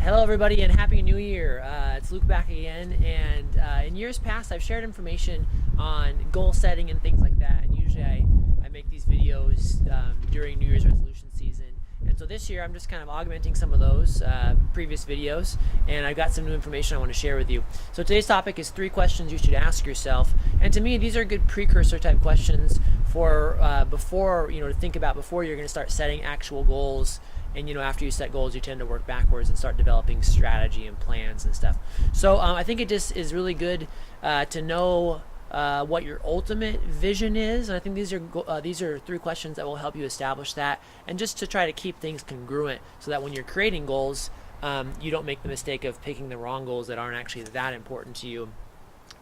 Hello, everybody, and Happy New Year. It's Luke back again, and in years past, I've shared information on goal setting and things like that, and usually I make these videos during New Year's resolution season. And so this year, I'm just kind of augmenting some of those previous videos, and I've got some new information I want to share with you. So today's topic is 3 questions you should ask yourself, and to me, these are good precursor type questions for before, to think about before you're going to start setting actual goals. And after you set goals, you tend to work backwards and start developing strategy and plans and stuff. So I think it just is really good to know what your ultimate vision is. And I think these are 3 questions that will help you establish that, and just to try to keep things congruent, so that when you're creating goals, you don't make the mistake of picking the wrong goals that aren't actually that important to you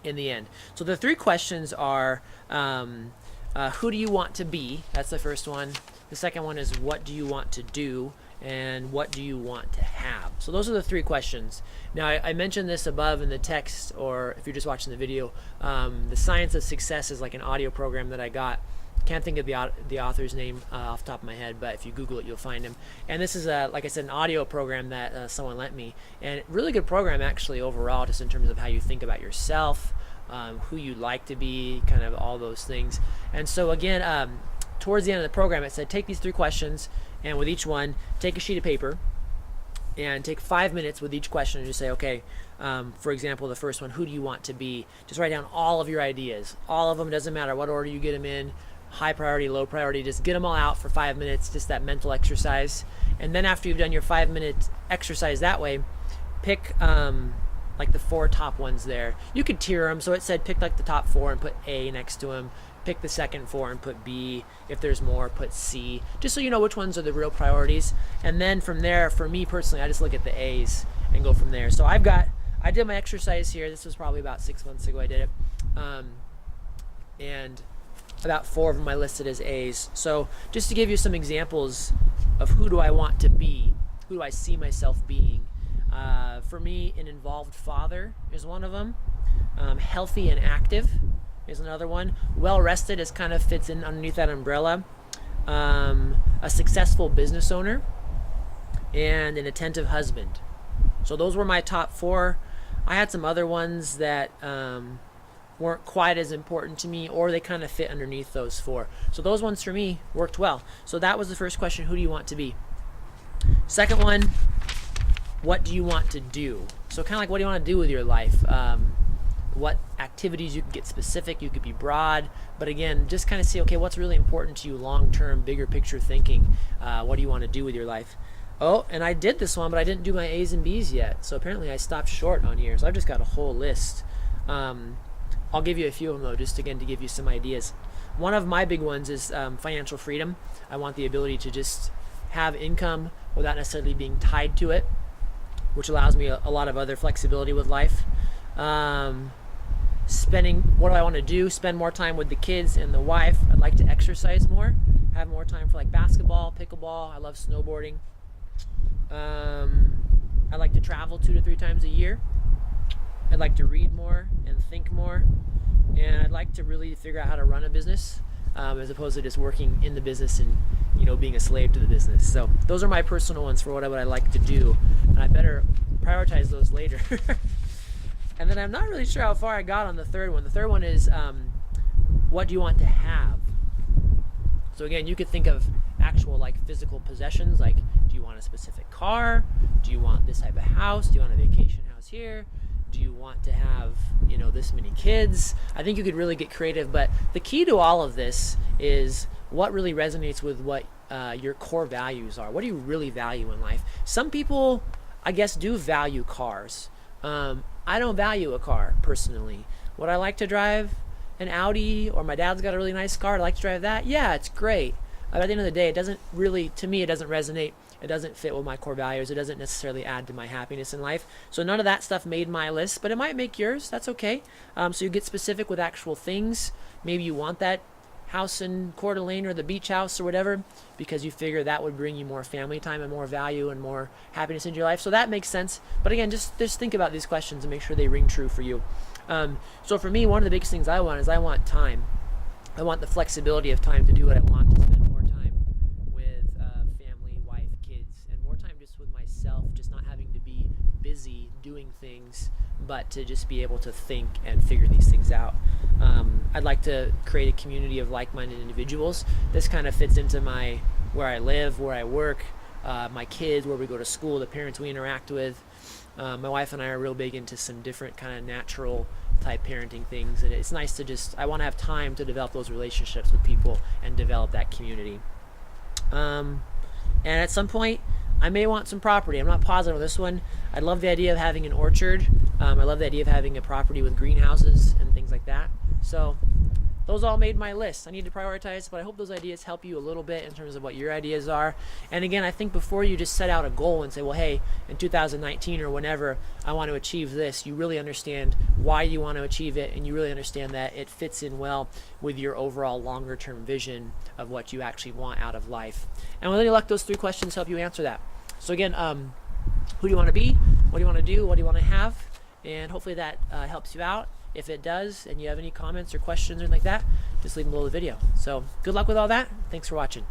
in the end. So the 3 questions are, who do you want to be? That's the first one. The second one is, what do you want to do? And what do you want to have? So those are the 3 questions. Now, I mentioned this above in the text, or if you're just watching the video. The Science of Success is like an audio program that I got. Can't think of the author's name off the top of my head, but if you Google it, you'll find him. And this is, like I said, an audio program that someone lent me. And really good program, actually, overall, just in terms of how you think about yourself, who you like to be, kind of all those things. And so, again, towards the end of the program, it said, take these 3 questions, and with each one, take a sheet of paper and take 5 minutes with each question and just say, okay, for example, the first one, who do you want to be? Just write down all of your ideas. All of them, doesn't matter what order you get them in, high priority, low priority, just get them all out for 5 minutes, just that mental exercise. And then after you've done your 5-minute exercise that way, pick like the 4 top ones there. You could tier them, so it said pick like the top 4 and put A next to them. Pick the second 4 and put B. If there's more, put C, just so you know which ones are the real priorities. And then from there, for me personally, I just look at the A's and go from there. So I did my exercise here. This was probably about 6 months ago I did it, and about 4 of them I listed as A's. So just to give you some examples of who do I want to be, who do I see myself being. For me, an involved father is one of them. Healthy and active is another one. Well rested is kind of fits in underneath that umbrella. A successful business owner, and an attentive husband. So those were my top 4. I had some other ones that weren't quite as important to me, or they kind of fit underneath those 4. So those ones for me worked well. So that was the first question, who do you want to be? Second one, what do you want to do? So kind of like, what do you want to do with your life? What activities, you can get specific, you could be broad, but again, just kind of see, okay, what's really important to you long-term, bigger picture thinking. What do you want to do with your life? Oh, and I did this one, but I didn't do my A's and B's yet, so apparently I stopped short on here, so I've just got a whole list. I'll give you a few of them though, just again to give you some ideas. One of my big ones is financial freedom. I want the ability to just have income without necessarily being tied to it, which allows me a lot of other flexibility with life. What do I want to do? Spend more time with the kids and the wife. I'd like to exercise more, have more time for like basketball, pickleball. I love snowboarding. I'd like to travel 2 to 3 times a year. I'd like to read more and think more, and I'd like to really figure out how to run a business, as opposed to just working in the business and being a slave to the business. So those are my personal ones for what I would like to do, and I better prioritize those later. And then I'm not really sure how far I got on the third one. The third one is, what do you want to have? So again, you could think of actual like physical possessions, like, do you want a specific car? Do you want this type of house? Do you want a vacation house here? Do you want to have, this many kids? I think you could really get creative, but the key to all of this is what really resonates with what your core values are. What do you really value in life? Some people, I guess, do value cars. I don't value a car personally. Would I like to drive an Audi, or my dad's got a really nice car, I'd like to drive that? Yeah, it's great. But at the end of the day, it doesn't really, to me, it doesn't resonate. It doesn't fit with my core values. It doesn't necessarily add to my happiness in life. So none of that stuff made my list, but it might make yours. That's okay. So you get specific with actual things. Maybe you want that house in Coeur d'Alene or the beach house or whatever, because you figure that would bring you more family time and more value and more happiness in your life. So that makes sense. But again, just think about these questions and make sure they ring true for you. So for me, one of the biggest things I want is I want time. I want the flexibility of time to do what I want, to spend more time with family, wife, kids, and more time just with myself, just not having to be busy doing things, but to just be able to think and figure these things out. I'd like to create a community of like-minded individuals. This kind of fits into where I live, where I work, my kids, where we go to school, the parents we interact with. My wife and I are real big into some different kind of natural type parenting things, and it's nice to I want to have time to develop those relationships with people and develop that community. And at some point, I may want some property. I'm not positive on this one. I love the idea of having an orchard. I love the idea of having a property with greenhouses and things like that. So those all made my list. I need to prioritize, but I hope those ideas help you a little bit in terms of what your ideas are. And again, I think before you just set out a goal and say, well, hey, in 2019 or whenever I want to achieve this, you really understand why you want to achieve it, and you really understand that it fits in well with your overall longer term vision of what you actually want out of life. And with any luck, those 3 questions help you answer that. So again, who do you want to be? What do you want to do? What do you want to have? And hopefully that helps you out. If it does, and you have any comments or questions or anything like that, just leave them below the video. So good luck with all that. Thanks for watching.